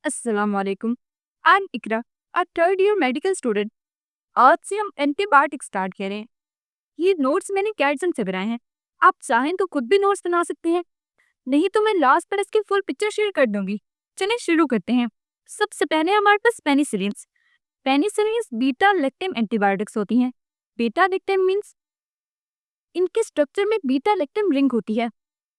अस्सलाम वालेकुम। I am Iqra, a third year medical student. आज से हम एंटीबायोटिक स्टार्ट करें। ये नोट्स मैंने कैटसन से बनाए हैं। आप चाहें तो खुद भी नोट्स बना सकते हैं, नहीं तो मैं लास्ट पर इसकी फुल पिक्चर शेयर कर दूंगी। चलिए शुरू करते हैं। सबसे पहले हमारे पास penicillins. Penicillins beta lactam antibiotics होती हैं। बीटा लैक्टम मीन्स इनके स्ट्रक्चर में बीटा लैक्टम रिंग होती है।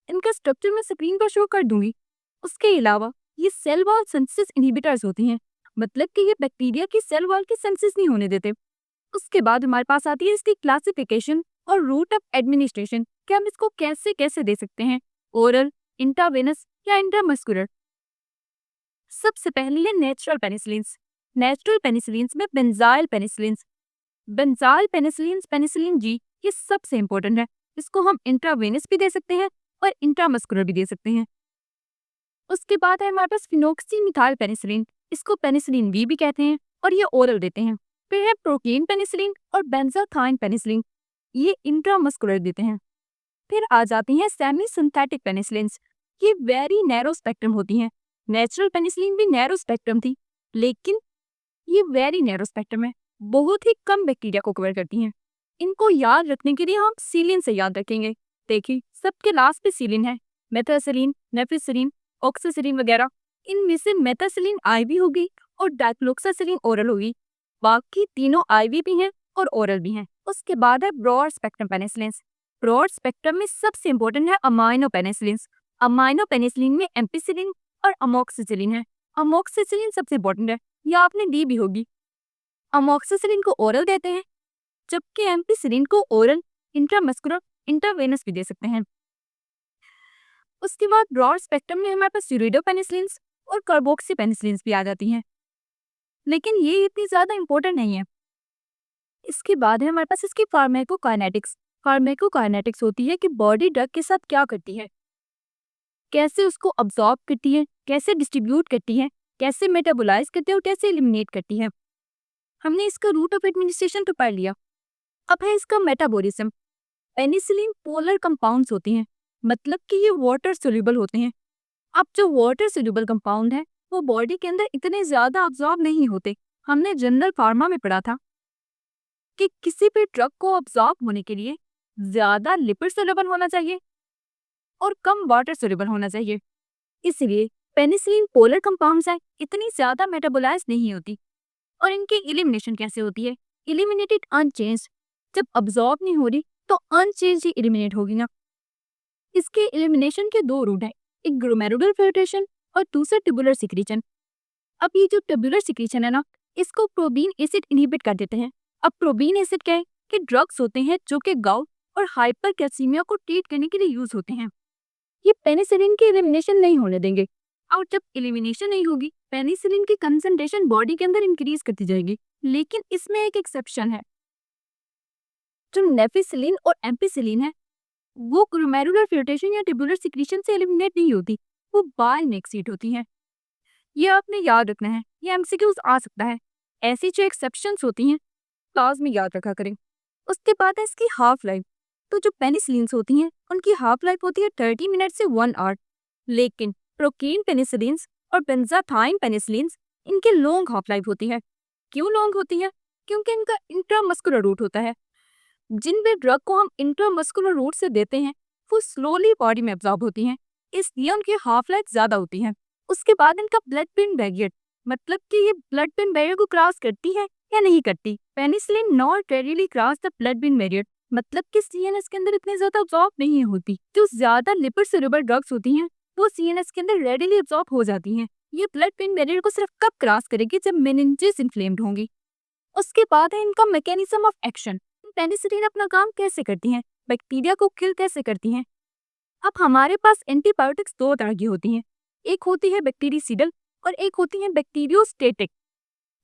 इनका स्ट्रक्चर मैं स्क्रीन पर शो कर दूंगी। उसके अलावा ये सेल वॉल सिंथेसिस इनहिबिटर्स होती हैं, मतलब कि ये बैक्टीरिया की सेल वॉल की सिंथेसिस नहीं होने देते। उसके बाद हमारे पास आती है इसकी क्लासिफिकेशन और रूट ऑफ एडमिनिस्ट्रेशन कि हम इसको कैसे कैसे दे सकते हैं, ओरल, इंट्रावेनस या इंट्रामस्कुलर। सबसे पहले है नेचुरल पेनिसिलिन्स। नेचुरल पेनिसिलिन्स में benzyl penicillins, benzyl penicillins, penicillin G, ये सबसे इंपॉर्टेंट है। इसको हम इंट्रावेनस भी दे सकते हैं और इंट्रामस्कुलर भी दे सकते हैं। उसके बाद है हमारे पास फिनोक्सीमिथाइल पेनिसिलिन, इसको पेनिसिलिन वी भी कहते हैं और ये ओरल देते हैं। फिर है प्रोटीन पेनिसिलिन और बेंजाथाइन पेनिसिलिन, ये इंट्रामस्कुलर देते हैं। फिर आ जाती हैं सेमी सिंथेटिक पेनिसिलिन्स, ये वेरी नैरो स्पेक्ट्रम होती हैं। नेचुरल पेनिसिलिन भी नैरो स्पेक्ट्रम थी, लेकिन ये वेरी नैरो स्पेक्ट्रम है, बहुत ही कम बैक्टीरिया को कवर करती हैं। इनको याद रखने के लिए हम सीलिन से याद रखेंगे। देखिए सबके लास्ट पे सीलिन है, मेथासिलिन, नेफिसिलिन, ऑक्सीसिलिन वगैरह। इनमें से मेथासिलिन आईवी होगी और डाइक्लोक्सासिलिन ओरल होगी। बाकी तीनों आईवी भी हैं और ओरल भी हैं। उसके बाद है broad spectrum penicillins. Broad spectrum में सबसे इंपॉर्टेंट है अमाइनो पेनिसिलिन्स। अमाइनो पेनिसिलिन में एम्पिसिलिन और अमोक्सिसिलिन है। अमोक्सिसिलिन सबसे इंपॉर्टेंट है, ये आपने दी भी होगी। अमोक्सिसिलिन को ओरल देते हैं, जबकि एम्पिसिलिन को ओरल, इंट्रामस्कुलर, इंट्रावेनस भी दे सकते हैं। उसके बाद ब्रॉड स्पेक्ट्रम में हमारे पास यूरिडोपेनिसिलिन्स और कार्बोक्सीपेनिसिलिन्स भी आ जाती हैं, लेकिन ये इतनी ज्यादा इंपॉर्टेंट नहीं है। इसके बाद है हमारे पास इसकी फार्माकोकाइनेटिक्स। फार्माकोकाइनेटिक्स होती है कि बॉडी ड्रग के साथ क्या करती है, कैसे उसको अब्जॉर्ब करती है, कैसे डिस्ट्रीब्यूट करती है, कैसे मेटाबोलाइज करती है और कैसे एलिमिनेट करती है। हमने इसका रूट ऑफ एडमिनिस्ट्रेशन तो पढ़ लिया। अब है इसका मेटाबॉलिज्म। पेनिसिलिन पोलर कंपाउंड्स होती हैं, मतलब कि ये वाटर सोल्यूबल होते हैं। अब जो वाटर सोल्यूबल कंपाउंड है वो बॉडी के अंदर इतने ज्यादा अब्जॉर्ब नहीं होते। हमने जनरल फार्मा में पढ़ा था कि किसी भी ड्रग को अब्जॉर्ब होने के लिए ज्यादा लिपिड सोल्यूबल होना चाहिए और कम वाटर सोल्यूबल होना चाहिए। इसलिए पेनिसिलिन पोलर कंपाउंड्स है, इतनी ज्यादा मेटाबोलाइज नहीं होती। और इनकी एलिमिनेशन कैसे होती है, एलिमिनेटेड अनचेंज। जब अब्जॉर्ब नहीं हो रही तो अनचेंज ही एलिमिनेट होगी ना। इसके एलिमिनेशन के दो रूट हैं, एक ग्लोमेरुलर फिल्ट्रेशन और दूसरा ट्यूबुलर सिक्रीशन। अब ये जो ट्यूबुलर सिक्रीशन है ना, इसको प्रोबीन एसिड इनहिबिट कर देते हैं। अब प्रोबीन एसिड क्या है कि ड्रग्स होते हैं जो कि गाउट और हाइपर कैल्सीमिया को ट्रीट करने के लिए यूज होते हैं। ये पेनिसिलिन की एलिमिनेशन नहीं होने देंगे, और जब एलिमिनेशन नहीं होगी पेनिसिलिन की कंसंट्रेशन बॉडी के अंदर इंक्रीज करती जाएगी। लेकिन इसमें एक एक्सेप्शन है, जो नेफिसिलिन और एम्पिसिलिन है वो ग्लोमेरुलर फिल्ट्रेशन या ट्यूबुलर सिक्रीशन से एलिमिनेट नहीं होती, वो बाइल में एक्सीट होती हैं। ये आपने याद रखना है, ये एमसीक्यूज आ सकता है। ऐसी जो एक्सेप्शंस होती हैं क्लास में याद रखा करें। उसके बाद है इसकी हाफ लाइफ। तो जो पेनिसिलिन्स होती हैं उनकी हाफ लाइफ होती है 30 मिनट से 1 आवर, लेकिन प्रोकीन पेनिसिलिन्स और बेंजाथाइन पेनिसिलिन्स इनकी लॉन्ग हाफ लाइफ होती है। क्यों लॉन्ग होती है? क्योंकि इनका इंट्रामस्कुलर रूट होता है। जिन भी ड्रग को हम इंट्रामस्कुलर रूट से देते हैं वो स्लोली बॉडी में एब्जॉर्ब होती हैं, इसलिए उनकी हाफ लाइफ ज्यादा होती है। उसके बाद इनका ब्लड ब्रेन बैरियर, मतलब कि ये ब्लड ब्रेन बैरियर को क्रॉस करती है या नहीं करती। Penicillin not radially cross the blood brain barrier, मतलब कि सीएनएस के अंदर इतनी ज्यादा अब्जॉर्ब नहीं होती। जो ज्यादा लिपिड सोल्यूबल ड्रग्स होती हैं वो सीएनएस के अंदर रेडियली अब्जॉर्ब हो जाती हैं। ये ब्लड ब्रेन बैरियर को सिर्फ कब क्रॉस करेगी, जब मेनिंजेस इन्फ्लेम्ड होंगी। उसके बाद है इनका मैकेनिज्म ऑफ एक्शन। पेनिसिलिन अपना काम कैसे करती हैं, बैक्टीरिया को किल कैसे करती हैं। अब हमारे पास एंटीबायोटिक्स दो तरह की होती हैं, एक होती है बैक्टीरिसीडल और एक होती है बैक्टीरियोस्टेटिक।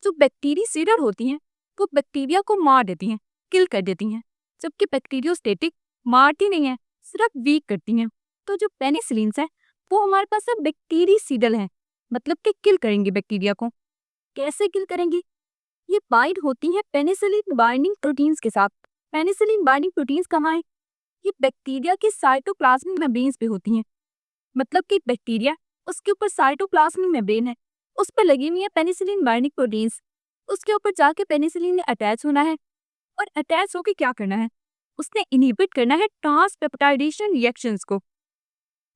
जो बैक्टीरिसीडल होती हैं वो बैक्टीरिया को मार देती हैं, किल कर देती हैं, जबकि बैक्टीरियोस्टेटिक मारती नहीं है, सिर्फ वीक करती हैं। तो जो पेनिसिलिन्स है वो हमारे पास अब बैक्टीरिसीडल है, मतलब कि किल करेंगी बैक्टीरिया को। कैसे किल करेंगी? ये बाइंड होती हैं पेनिसिलिन बाइंडिंग प्रोटीन्स के साथ। पेनिसिलिन बाइंडिंग प्रोटीन्स कहाँ है? ये बैक्टीरिया की साइटोप्लाज्मिक मेम्ब्रेन्स पे होती हैं, मतलब कि बैक्टीरिया उसके ऊपर साइटोप्लाज्मिक मेम्ब्रेन है उस पर लगी हुई है पेनिसिलिन बाइंडिंग प्रोटीन्स। उसके ऊपर जाके पेनिसिलिन ने अटैच होना है और अटैच होके क्या करना है, उसने इनहिबिट करना है ट्रांसपेप्टाइडेशन रिएक्शंस को।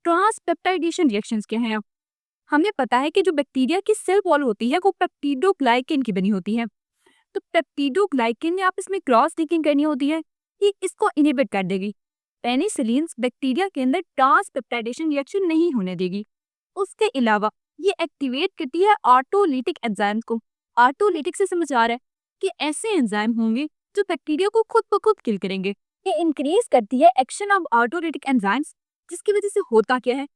ट्रांसपेप्टाइडेशन रिएक्शंस क्या है? हमें पता है कि जो बैक्टीरिया की सेल वॉल होती है वो पेप्टिडोग्लाइकेन की बनी होती है। तो पेप्टिडोग्लाइकेन ने आपस में क्रॉस लिंकिंग करनी होती है, ये इसको इनहिबिट कर देगी। पेनिसिलिन बैक्टीरिया के अंदर ट्रांसपेप्टाइडेशन रिएक्शन नहीं होने देगी। उसके अलावा ये एक्टिवेट करती है ऑटोलिटिक एंजाइम को। ऑटोलिटिक से समझ आ रहा है कि ऐसे एंजाइम होंगे जो बैक्टीरिया को खुद ब खुद किल करेंगे। ये इंक्रीज करती है एक्शन ऑफ ऑटोलिटिक एंजाइम्स, जिसकी वजह से होता क्या है,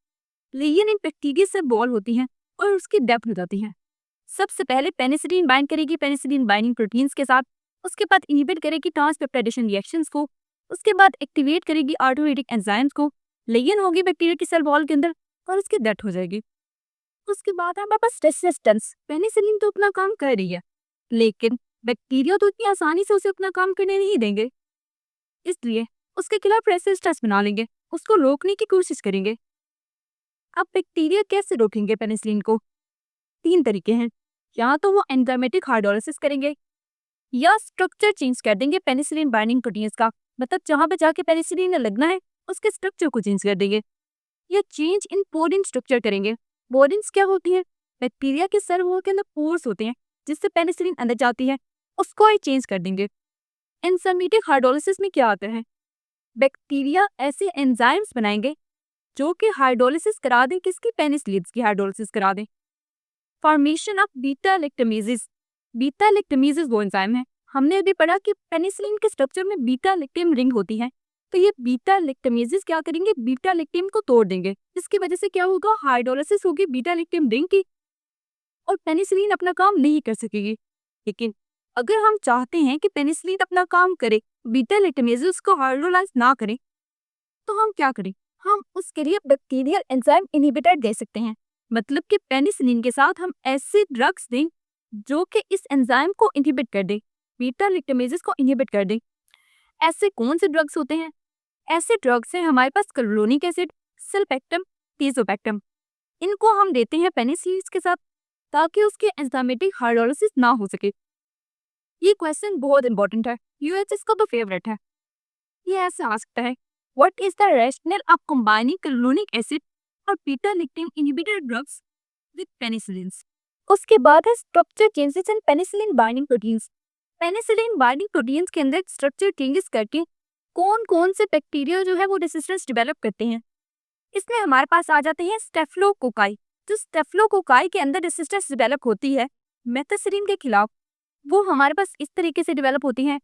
लेयन इन बैक्टीरिया से बॉल होती हैं और उसकी डेथ हो जाती है। सबसे पहले पेनिसिलिन बाइंड करेगी पेनिसिलिन बाइंडिंग प्रोटीन्स के साथ, उसके बाद इनहिबिट करेगी ट्रांसपेप्टाइडेशन रिएक्शंस को, उसके बाद एक्टिवेट करेगी ऑटोलिटिक एंजाइम्स को, लेयन होगी बैक्टीरिया की सेल वॉल के अंदर और उसकी डेथ हो जाएगी। उसके बाद हमारे पास रेसिस्टेंस। पेनिसिलिन तो अपना काम कर रही है, लेकिन बैक्टीरिया तो इतनी आसानी से उसे अपना काम करने नहीं देंगे, इसलिए उसके खिलाफ रेसिस्टेंस बना लेंगे, उसको रोकने की कोशिश करेंगे। अब बैक्टीरिया कैसे रोकेंगे पेनिसिलिन को? 3 तरीके हैं। या तो वो एंजाइमेटिक हाइड्रोलिसिस करेंगे, या स्ट्रक्चर चेंज कर देंगे पेनिसिलिन बाइंडिंग प्रोटीन्स का, मतलब जहां पे जाके पेनिसिलिन ने लगना है उसके स्ट्रक्चर को चेंज कर देंगे, या चेंज इन पोरिन स्ट्रक्चर करेंगे। पोरिन्स क्या होती है? बैक्टीरिया के सेल वॉल के अंदर पोर्स होते हैं जिससे पेनिसिलिन अंदर जाती है, उसको ही चेंज कर देंगे। एंजाइमेटिक हाइड्रोलिसिस में क्या आता है, बैक्टीरिया ऐसे एंजाइम्स बनाएंगे जो कि हाइड्रोलिसिस करा दें, किसकी? पेनिसिलिन की हाइड्रोलिसिस करा दें। Formation of beta lactamases. Beta lactamases वो एंजाइम है, हमने अभी पढ़ा कि पेनिसिलिन के स्ट्रक्चर में बीटा लैक्टम रिंग होती है, तो ये बीटा लैक्टमेजेस क्या करेंगे, बीटा लैक्टम को तोड़ देंगे, जिसकी वजह से क्या होगा, हाइड्रोलिसिस होगी बीटा लैक्टम रिंग की और पेनिसिलिन अपना काम नहीं कर सकेगी। लेकिन अगर हम चाहते हैं कि पेनिसिलिन अपना काम करे, बीटा लैक्टमेजेस को हाइड्रोलाइज ना करें, तो हम क्या करें, हम उसके लिए बैक्टीरियल एंजाइम इनहिबिटर दे सकते हैं। मतलब कि पेनिसिलिन के साथ हम ऐसे ड्रग्स दें जो कि इस एंजाइम को इनहिबिट कर दे, बीटा लैक्टमेजेस को इनहिबिट कर दे। ऐसे कौन से ड्रग्स होते हैं? ऐसे ड्रग्स हैं हमारे पास क्लोरोनिक एसिड, सल्पेक्टम, टीजोपेक्टम। इनको हम देते हैं पेनिसिलिन के साथ ताकि उसके एंजाइमेटिक हाइड्रोलिसिस ना हो सके। ये क्वेश्चन बहुत इंपॉर्टेंट है, यूएचएस का तो फेवरेट है। ये ऐसे आ सकता है, what is the rational of combining clavulanic acid और beta lactam inhibitor drugs with penicillin? उसके बाद है structure changes in penicillin binding proteins. Penicillin binding proteins के अंदर स्ट्रक्चर चेंजेस करके कौन कौन से बैक्टीरिया जो है वो रेसिस्टेंस डेवलप करते हैं। इसमें हमारे पास आ जाते हैं स्टेफिलोकोकाई। जो स्टेफिलोकोकाई के अंदर रेसिस्टेंस डेवलप होती है मेथिओनिन के खिलाफ, वो हमारे पास इस तरीके से डेवलप होती है।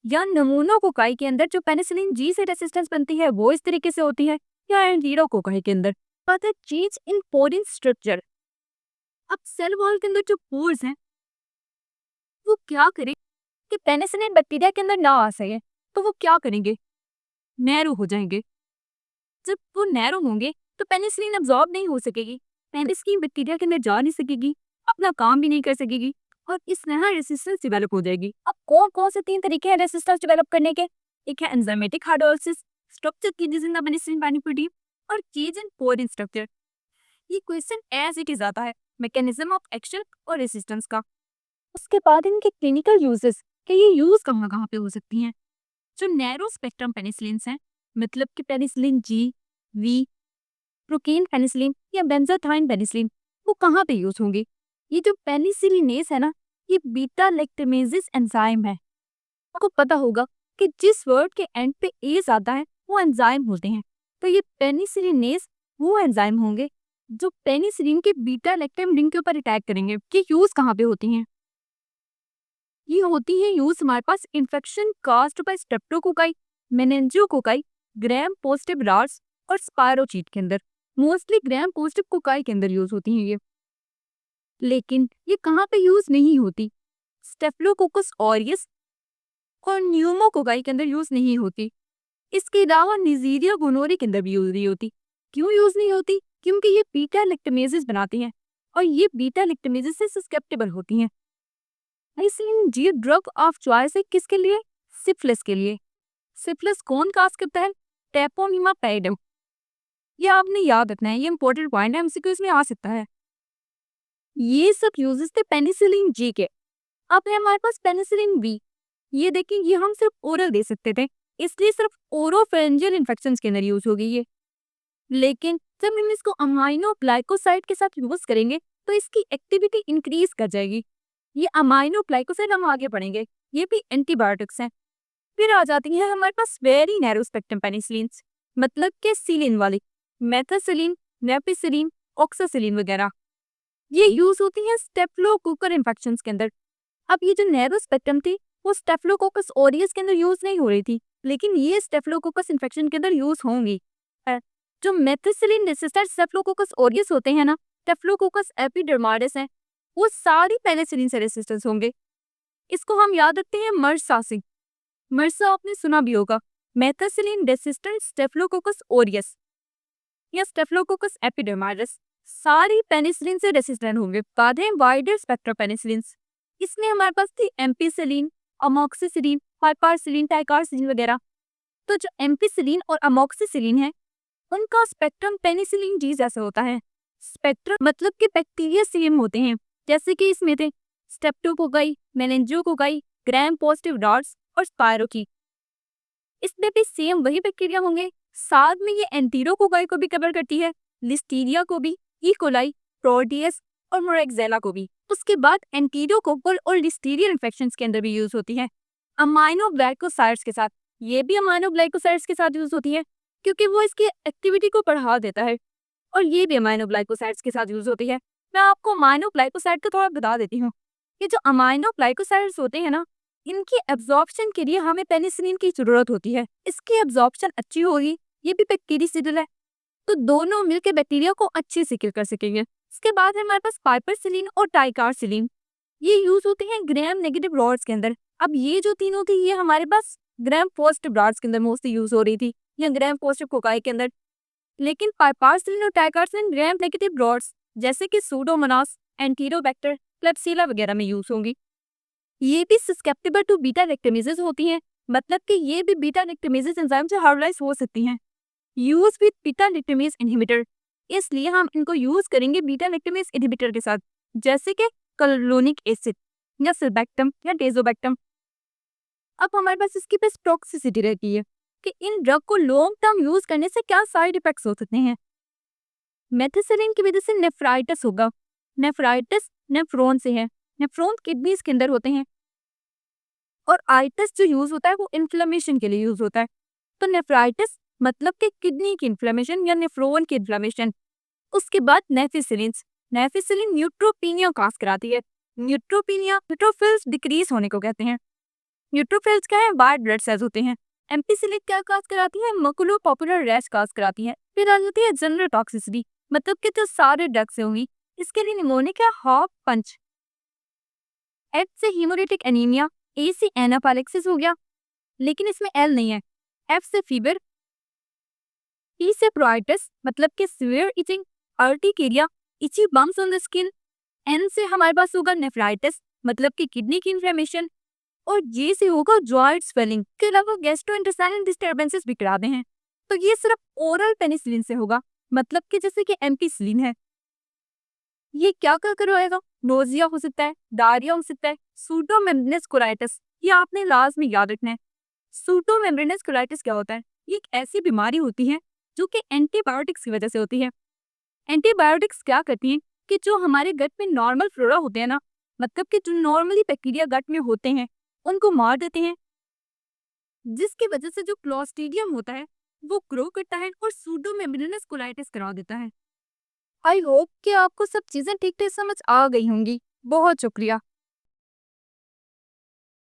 या नमूनोकोकाई के अंदर जो पेनिसिलिन जी से रेसिस्टेंस बनती है वो इस तरीके से होती है। या एंटीरोकोकाई के अंदर पता चेंज इन पोरिन स्ट्रक्चर। अब सेल वॉल के अंदर जो पोर्स हैं वो क्या करें कि पेनिसिलिन बैक्टीरिया के अंदर ना आ सके, तो वो क्या करेंगे, नैरो हो जाएंगे। जब वो नैरो होंगे तो पेनिसिलिन अब्सॉर्ब नहीं हो सकेगी, पेनिसिलिन बैक्टीरिया के अंदर जा नहीं सकेगी, अपना काम भी नहीं कर सकेगी और इस तरह रेसिस्टेंस डेवलप हो जाएगी। अब कौन कौन से 3 तरीके हैं रेसिस्टेंस डेवलप करने के? एक है enzymatic hydrolysis, structure changes in the penicillin binding protein और चेंज इन पोरिन स्ट्रक्चर। ये क्वेश्चन एज इट इज आता है, मैकेनिज्म ऑफ एक्शन और रेसिस्टेंस का। उसके बाद इनके क्लिनिकल यूजेस कि ये यूज कहाँ कहाँ पे हो सकती हैं। जो नैरो स्पेक्ट्रम पेनिसिलिन हैं, मतलब कि penicillin G, V, procaine penicillin या बेंजाथाइन पेनिसिलिन, वो कहाँ पे यूज होंगे? ये जो पेनिसिलिनेस है ना, ये बीटा लैक्टमेजेस एंजाइम है। आपको पता होगा कि जिस वर्ड के एंड पे एज आता है वो एंजाइम होते हैं, तो ये पेनिसिलिनेस वो एंजाइम होंगे जो पेनिसिलिन के बीटा लैक्टम रिंग के ऊपर अटैक करेंगे। ये यूज कहाँ पे होती हैं? ये होती है यूज हमारे पास इन्फेक्शन कास्ड बाय स्ट्रेप्टोकोकाई, मेनिंजियोकोकाई, ग्राम पॉजिटिव राट्स और स्पायरोचीट के अंदर। मोस्टली ग्राम पॉजिटिव कोकाई के अंदर यूज होती हैं ये। लेकिन ये कहाँ पे यूज नहीं होती? स्टेफिलोकोकस ऑरियस और न्यूमोकोकाई के अंदर यूज नहीं होती। इसके अलावा निजीरिया गोनोरी के अंदर भी यूज नहीं होती। क्यों यूज नहीं होती? क्योंकि ये बीटा लैक्टमेजेस बनाती हैं और ये बीटा लैक्टमेजेस से सस्केप्टेबल होती हैं। इसलिए ये ड्रग ऑफ चॉइस है किसके लिए? सिफिलिस के लिए। सिफिलिस कौन काज करता है? टेपोनीमा पैडम। ये आपने याद रखना है, ये इंपॉर्टेंट पॉइंट है, एमसीक्यूज में आ सकता है। ये सब यूजेस थे पेनिसिलिन जी के। अब है हमारे पास पेनिसिलिन बी। ये देखिए, ये हम सिर्फ ओरल दे सकते थे, इसलिए सिर्फ ओरोफेरेंजियल इन्फेक्शंस के अंदर यूज होगी ये। लेकिन जब हम इसको अमाइनो ग्लाइकोसाइड के साथ यूज करेंगे तो इसकी एक्टिविटी इंक्रीज कर जाएगी। ये अमाइनो ग्लाइकोसाइड हम आगे पढ़ेंगे, ये भी एंटीबायोटिक्स हैं। फिर आ जाती है हमारे पास वेरी नैरो स्पेक्ट्रम पेनिसिलिन्स, मतलब के सीलिन वाली, मेथासिलिन, नेपिसिलिन, ऑक्सासिलिन वगैरह। ये यूज होती है स्टेफ्लोकोकस इन्फेक्शंस के अंदर। अब ये जो नैरो स्पेक्ट्रम थी वो स्टेफ्लोकोकस ऑरियस के अंदर यूज नहीं हो रही थी, लेकिन ये स्टेफ्लोकोकस इन्फेक्शन के अंदर यूज होंगी। जो मेथिसिलिन रेसिस्टेंट स्टेफ्लोकोकस ऑरियस होते हैं ना, स्टेफ्लोकोकस एपिडर्माइडिस है, वो सारी पेनिसिलिन से रेसिस्टेंस होंगे। इसको हम याद रखते हैं मर्सा से। मर्सा आपने सुना भी होगा, मेथिसिलिन रेसिस्टेंट स्टेफ्लोकोकस ऑरियस या स्टेफ्लोकोकस एपिडर्माइडिस सारी पेनिसिलिन से रेसिस्टेंट होंगे। बाद में वाइडर स्पेक्ट्रम पेनिसिलिन, इसमें हमारे पास थी एम्पिसिलिन, अमोक्सिसिलिन, पाइपरसिलिन, टाइकारसिलिन वगैरह। तो जो एम्पिसिलिन और अमोक्सिसिलिन है उनका स्पेक्ट्रम पेनिसिलिन जी जैसा होता है। स्पेक्ट्रम मतलब कि बैक्टीरिया सेम होते हैं, जैसे कि इसमें थे स्ट्रेप्टोकोकाई, मेनिंजोकोकाई, ग्राम पॉजिटिव डॉट्स और स्पायरोकी। इसमें भी सेम वही बैक्टीरिया होंगे। साथ में ये एंटीरोकोकाई को भी कवर करती है, लिस्टीरिया को भी, ई कोलाई, प्रोटियस और मोरेक्सेला को भी। उसके बाद एंटीरोकोकल और लिस्टीरिया इन्फेक्शंस के अंदर भी यूज होती है अमाइनो ग्लाइकोसाइड्स के साथ। ये भी अमाइनो ग्लाइकोसाइड्स के साथ यूज होती है क्योंकि वो इसकी एक्टिविटी को बढ़ा देता है, और ये भी अमाइनो ग्लाइकोसाइड्स के साथ यूज होती है। मैं आपको अमाइनो ग्लाइकोसाइड का थोड़ा बता देती हूँ। ये जो अमाइनो ग्लाइकोसाइड्स होते हैं ना, इनकी एब्जॉर्प्शन के लिए हमें पेनिसिलिन की जरूरत होती है। इसकी एब्जॉर्प्शन अच्छी होगी, ये भी बैक्टीरियासिडल है, तो दोनों मिलकर बैक्टीरिया को अच्छे से किल कर सकेंगे। इसके बाद है हमारे पास पाइपरसिलिन और टाइकारसिलिन। ये यूज होते हैं ग्राम नेगेटिव रॉड्स के अंदर। अब ये जो तीनों थी ये हमारे पास ग्राम पॉजिटिव रॉड्स के अंदर मोस्टली यूज हो रही थी, या ग्राम पॉजिटिव कोकाई के अंदर। लेकिन पाइपरसिलिन और टाइकारसिलिन ग्राम नेगेटिव रॉड्स जैसे कि सूडोमोनास, एंटीरोबैक्टर, क्लेब्सिला वगैरह में यूज होंगी। ये भी सस्केप्टेबल टू बीटा लैक्टेमेजेस होती हैं, मतलब कि ये भी बीटा लैक्टेमेजेस एंजाइम से हाइड्रोलाइज हो सकती हैं। Use with beta lactamase inhibitor, इसलिए हम इनको यूज करेंगे बीटा लैक्टेमेज इनहिबिटर के साथ, जैसे कि कलोनिक एसिड या सिल्बैक्टम या डेजोबैक्टम। अब हमारे पास इसकी बस टॉक्सिसिटी रहती है कि इन ड्रग को लॉन्ग टर्म यूज करने से क्या साइड इफेक्ट्स हो सकते हैं। मेथिसिलिन की वजह से नेफ्राइटिस होगा। नेफ्राइटिस नेफ्रॉन से है, नेफ्रॉन किडनीज के अंदर होते हैं, और आइटिस जो यूज होता है वो इन्फ्लेमेशन के लिए यूज होता है। तो नेफ्राइटिस मतलब कि किडनी की इन्फ्लेमेशन या नेफ्रॉन की इन्फ्लेमेशन। उसके बाद नेफिसिलिन, नेफिसिलिन न्यूट्रोपीनिया काज कराती है। न्यूट्रोपीनिया न्यूट्रोफिल्स डिक्रीज होने को कहते हैं। न्यूट्रोफिल्स क्या है, वाइट ब्लड सेल्स होते हैं। एम्पिसिलिन क्या काज कराती है, मकुलो पॉपुलर रैश काज कराती है। फिर आ जाती है जनरल टॉक्सिसिटी, मतलब कि जो सारे ड्रग्स होंगी इसके लिए निमोनिक या हॉप पंच। एच से हीमोरेटिक एनीमिया, ए से एनाफाइलेक्सिस हो गया, लेकिन इसमें एल नहीं है। एफ से फीवर, ई से प्रोआइटिस मतलब कि severe itching, urticaria, itchy bumps on the skin. एन से हमारे पास होगा नेफ्राइटिस मतलब कि किडनी की इन्फ्लेमेशन, और जे से होगा जॉइंट स्वेलिंग के अलावा गैस्ट्रोइंटेस्टाइनल डिस्टर्बेंसेस भी कराते हैं। तो ये सिर्फ ओरल पेनिसिलिन से होगा, मतलब कि जैसे कि एम्पिसिलिन है। ये क्या क्या करवाएगा, नोजिया हो सकता है, डायरिया हो सकता है, सूडोमेम्ब्रेनस कोलाइटिस, ये आपने लाजमी याद रखना है। सूडोमेम्ब्रेनस कोलाइटिस क्या होता है, ये एक ऐसी बीमारी होती है जो कि एंटीबायोटिक्स की वजह से होती है। एंटीबायोटिक्स क्या करती हैं कि जो हमारे गट में नॉर्मल फ्लोरा होते हैं ना, मतलब कि जो नॉर्मली बैक्टीरिया गट में होते हैं उनको मार देते हैं, जिसकी वजह से जो क्लोस्ट्रीडियम होता है वो ग्रो करता है और सूडोमेम्ब्रेनस कोलाइटिस करा देता है। आई होप कि आपको सब चीजें ठीक ठीक समझ आ गई होंगी। बहुत शुक्रिया।